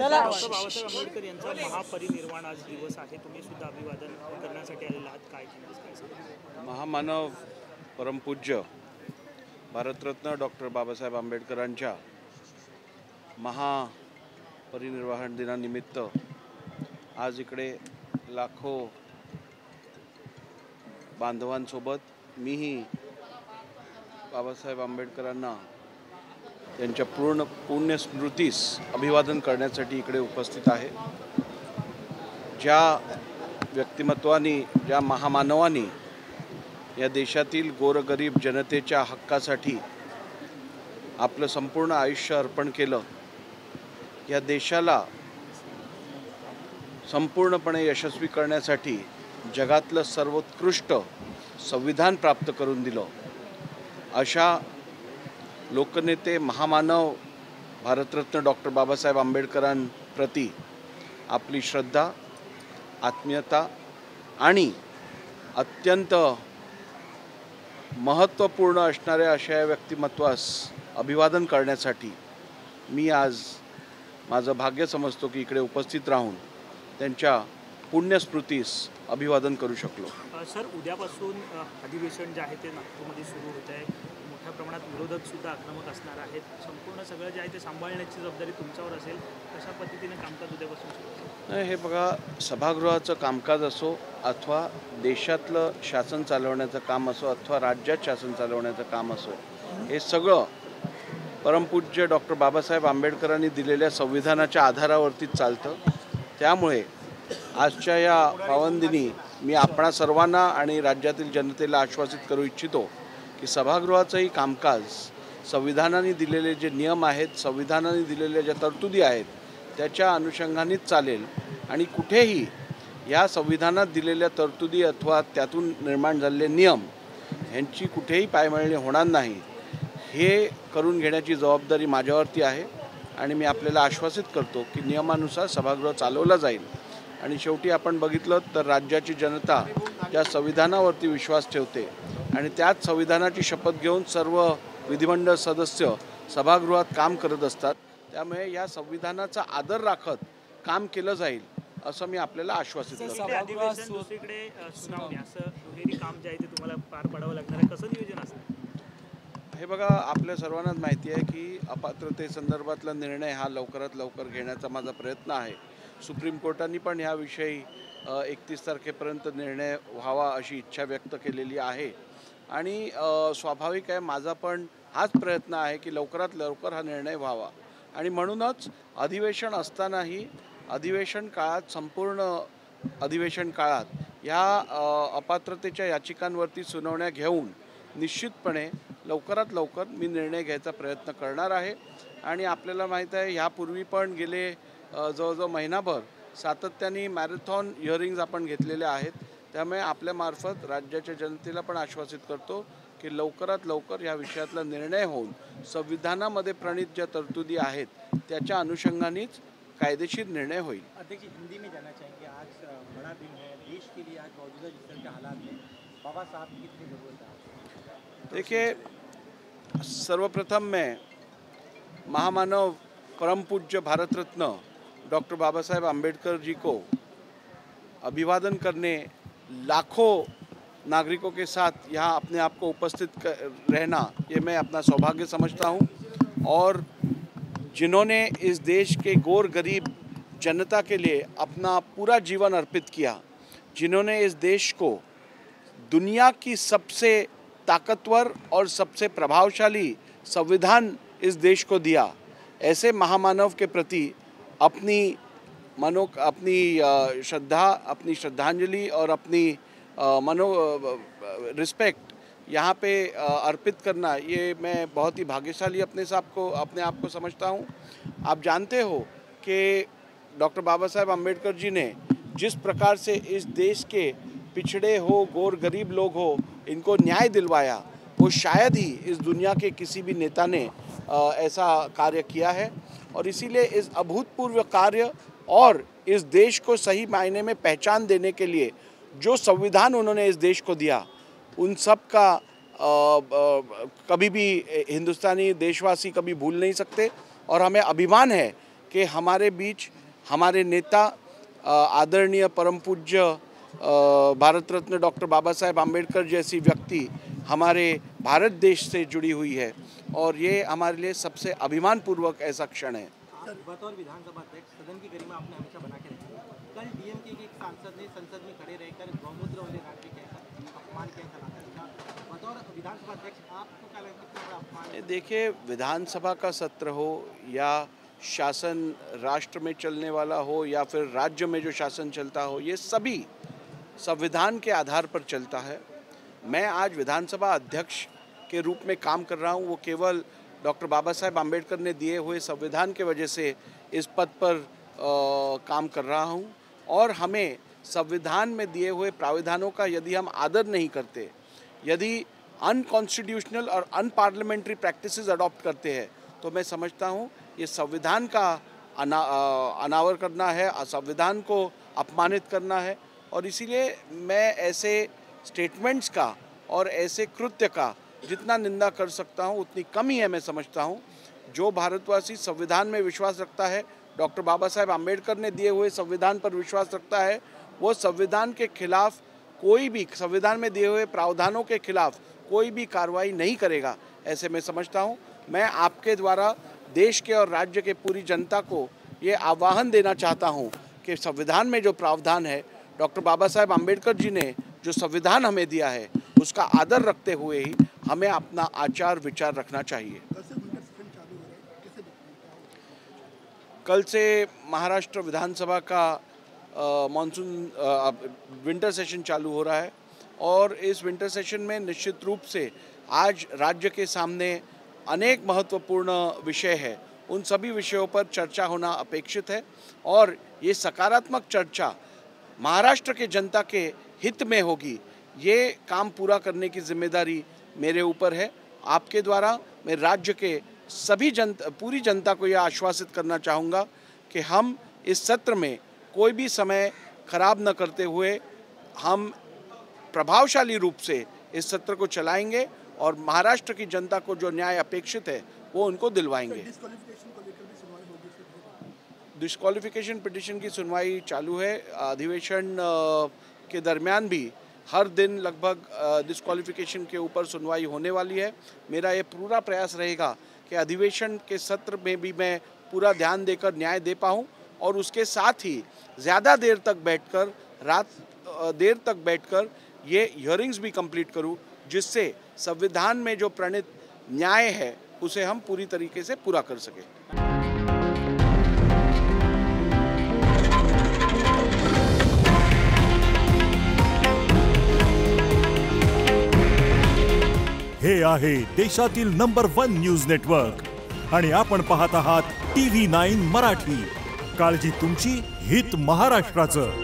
चला डॉक्टर बाबासाहेब आंबेडकर यांचा महापरिनिर्वाण आज दिवस आहे, तुम्ही सुद्धा अभिवादन करण्यासाठी आलेला आहात, काय सांगा? महामानव परमपूज्य भारतरत्न डॉक्टर बाबासाहेब आंबेडकरांच्या महापरिनिर्वाण दिनानिमित्त आज इकडे लाखो बांधवांसोबत मीही बाबासाहेब आंबेडकरांना त्यांच्या पुण्यस्मृतीस अभिवादन करण्यासाठी इकडे उपस्थित आहे। ज्या व्यक्तिमत्वानी, ज्या महामानवानी या देशातील गोरगरीब जनतेच्या हक्कासाठी आपलं संपूर्ण आयुष्य अर्पण केलं, या देशाला संपूर्णपणे यशस्वी करण्यासाठी जगातलं सर्वोत्कृष्ट संविधान प्राप्त करून दिलं, अशा लोकनेते महामानव भारतरत्न डॉक्टर बाबासाहेब आंबेडकरांप्रती आपली श्रद्धा, आत्मीयता आणि अत्यंत महत्त्वपूर्ण असणाऱ्या अशा व्यक्तिमत्वास अभिवादन करण्यासाठी मी आज माझं भाग्य समजतो की इकडे उपस्थित राहून त्यांच्या पुण्यस्मृतीस अभिवादन करू शकलो। सर, उद्यापासून अधिवेशन जे आहे ते नागपूरमध्ये सुरू होत आहे, मोठ्या प्रमाणात विरोधक सुद्धा आक्रमक असणार आहेत, संपूर्ण सगळं जे आहे ते सांभाळण्याची जबाबदारी तुमच्यावर असेल, कशा पद्धतीने कामकाज उद्यापासून सुरू असेल? हे बघा, सभागृहाचं कामकाज असो अथवा देशातलं शासन चालवण्याचं काम असो अथवा राज्यात शासन चालवण्याचं काम असो, हे सगळं परमपूज्य डॉक्टर बाबासाहेब आंबेडकरांनी दिलेल्या संविधानाच्या आधारावरतीच चालतं। त्यामुळे आजच्या या पावनदिनी मी आपणा सर्वांना आणि राज्यातील जनतेला आश्वासित करू इच्छितो की सभागृहाचंही कामकाज संविधानाने दिलेले जे नियम आहेत, संविधानाने दिलेल्या ज्या तरतुदी आहेत त्याच्या अनुषंगानेच चालेल आणि कुठेही या संविधानात दिलेल्या तरतुदी अथवा त्यातून निर्माण झालेले नियम ह्यांची कुठेही पायमळणी होणार नाही, हे करून घेण्याची जबाबदारी माझ्यावरती आहे आणि मी आपल्याला आश्वासित करतो की नियमानुसार सभागृह चालवलं जाईल। आणि शेवटी आपण बघितलं तर राज्याची जनता या संविधानावरती विश्वास ठेवते आणि त्याच संविधानाची शपथ घेऊन सर्व विधिमंडळ सदस्य सभागृहात काम करत असतात। त्यामुळे या संविधानाचा आदर राखत काम केलं जाईल असं मी आपल्याला आश्वासित करतो। अधिवेशन दुसरीकडे सुनावणी, असं दुहेरी काम जे आहे ते तुम्हाला पार पाडावं लागणार आहे, कसं नियोजन असतं? हे बघा, आपल्या सर्वांनाच माहिती आहे की अपात्रतेसंदर्भातला निर्णय हा लवकरात लवकर घेण्याचा माझा प्रयत्न आहे। सुप्रीम कोर्टाने पण ह्याविषयी 31 तारखेपर्यंत निर्णय व्हावा अशी इच्छा व्यक्त केलेली आहे आणि स्वाभाविक आहे, माझा पण हाच प्रयत्न आहे की लवकरात लवकर हा निर्णय व्हावा आणि म्हणूनच अधिवेशन असतानाही अधिवेशन काळात, संपूर्ण अधिवेशन काळात ह्या अपात्रतेच्या याचिकांवरती सुनावण्या घेऊन निश्चितपणे लवकरात लवकर मी निर्णय घ्यायचा प्रयत्न करणार आहे। आणि आपल्याला माहीत आहे, ह्यापूर्वी पण गेले जवळजवळ महिनाभर सातत्याने मॅरेथॉन हिअरिंग्ज आपण घेतलेल्या आहेत। त्यामुळे आपल्यामार्फत राज्याच्या जनतेला पण आश्वासित करतो की लवकरात लवकर या विषयातला निर्णय होऊन संविधानामध्ये प्रणीत ज्या तरतुदी आहेत त्याच्या अनुषंगानेच कायदेशीर निर्णय होईल। अध्यक्ष, हिंदी में जानना चाहेंगे, आज बड़ा दिन है देश के लिए, आज मौजूदा जिस तरह के हालात में बाबा साहब की कितनी ज़रूरत है? देखिए, सर्वप्रथम मैं महामानव परम पूज्य भारत रत्न डॉक्टर बाबा साहेब आंबेडकर जी को अभिवादन करने लाखों नागरिकों के साथ यहाँ अपने आप को उपस्थित रहना, ये मैं अपना सौभाग्य समझता हूँ। और जिन्होंने इस देश के गोर गरीब जनता के लिए अपना पूरा जीवन अर्पित किया, जिन्होंने इस देश को दुनिया की सबसे ताकतवर और सबसे प्रभावशाली संविधान इस देश को दिया, ऐसे महामानव के प्रति अपनी श्रद्धा, अपनी श्रद्धांजलि और अपनी रिस्पेक्ट यहाँ पे अर्पित करना, ये मैं बहुत ही भाग्यशाली अपने आप को समझता हूँ। आप जानते हो कि डॉक्टर बाबा साहेब आंबेडकर जी ने जिस प्रकार से इस देश के पिछड़े हो, गोर गरीब लोग हो, इनको न्याय दिलवाया, वो शायद ही इस दुनिया के किसी भी नेता ने ऐसा कार्य किया है। और इसीलिए इस अभूतपूर्व कार्य और इस देश को सही मायने में पहचान देने के लिए जो संविधान उन्होंने इस देश को दिया, उन सब का कभी भी हिंदुस्तानी देशवासी कभी भूल नहीं सकते। और हमें अभिमान है कि हमारे बीच हमारे नेता आदरणीय परम पूज्य भारत रत्न डॉक्टर बाबा साहेब आम्बेडकर जैसी व्यक्ति हमारे भारत देश से जुड़ी हुई है और ये हमारे लिए सबसे अभिमानपूर्वक ऐसा क्षण है। बतौर विधानसभा अध्यक्ष सदन की गरिमा आपने हमेशा बना के रखी है। कल डीएमके के एक सांसद ने संसद में खड़े रहकर गौमूत्र वाले राज्य कहकर अपमान किया था। बतौर विधानसभा अध्यक्ष आपको क्या लगता है कितना बड़ा अपमान? देखिए, विधानसभा का सत्र हो या शासन राष्ट्र में चलने वाला हो या फिर राज्य में जो शासन चलता हो, ये सभी संविधान के आधार पर चलता है। मैं आज विधानसभा अध्यक्ष के रूप में काम कर रहा हूँ, वो केवल डॉक्टर बाबा साहेब आम्बेडकर ने दिए हुए संविधान के वजह से इस पद पर काम कर रहा हूँ और हमें संविधान में दिए हुए प्राविधानों का यदि हम आदर नहीं करते, यदि अनकॉन्स्टिट्यूशनल और अनपार्लियामेंट्री प्रैक्टिसेस अडॉप्ट करते हैं, तो मैं समझता हूँ ये संविधान का अनावर करना है, संविधान को अपमानित करना है। और इसीलिए मैं ऐसे स्टेटमेंट्स का और ऐसे कृत्य का जितना निंदा कर सकता हूँ उतनी कम ही है। मैं समझता हूँ जो भारतवासी संविधान में विश्वास रखता है, डॉक्टर बाबा साहेब आम्बेडकर ने दिए हुए संविधान पर विश्वास रखता है, वो संविधान के खिलाफ कोई भी, संविधान में दिए हुए प्रावधानों के खिलाफ कोई भी कार्रवाई नहीं करेगा, ऐसे मैं समझता हूँ। मैं आपके द्वारा देश के और राज्य के पूरी जनता को ये आह्वान देना चाहता हूँ कि संविधान में जो प्रावधान है, डॉक्टर बाबा साहेब आम्बेडकर जी ने जो संविधान हमें दिया है, उसका आदर रखते हुए ही हमें अपना आचार विचार रखना चाहिए। कल से महाराष्ट्र विधानसभा का मानसून विंटर सेशन चालू हो रहा है और इस विंटर सेशन में निश्चित रूप से आज राज्य के सामने अनेक महत्वपूर्ण विषय है। उन सभी विषयों पर चर्चा होना अपेक्षित है और ये सकारात्मक चर्चा महाराष्ट्र के जनता के हित में होगी। ये काम पूरा करने की जिम्मेदारी मेरे ऊपर है। आपके द्वारा मैं राज्य के सभी पूरी जनता को यह आश्वासित करना चाहूँगा कि हम इस सत्र में कोई भी समय खराब न करते हुए हम प्रभावशाली रूप से इस सत्र को चलाएंगे और महाराष्ट्र की जनता को जो न्याय अपेक्षित है वो उनको दिलवाएंगे। डिस्क्वालिफिकेशन पिटीशन की सुनवाई चालू है। अधिवेशन के दरमियान भी हर दिन लगभग डिस्क्वालिफिकेशन के ऊपर सुनवाई होने वाली है। मेरा ये पूरा प्रयास रहेगा कि अधिवेशन के सत्र में भी मैं पूरा ध्यान देकर न्याय दे पाऊँ और उसके साथ ही ज़्यादा देर तक बैठकर, रात देर तक बैठकर ये हियरिंग्स भी कंप्लीट करूँ, जिससे संविधान में जो प्रणीत न्याय है उसे हम पूरी तरीके से पूरा कर सकें। हे आहे देशातील नंबर 1 न्यूज नेटवर्क आणि आपण पाहत आहात TV9 मराठी। काळजी तुमची, हित महाराष्ट्राचं।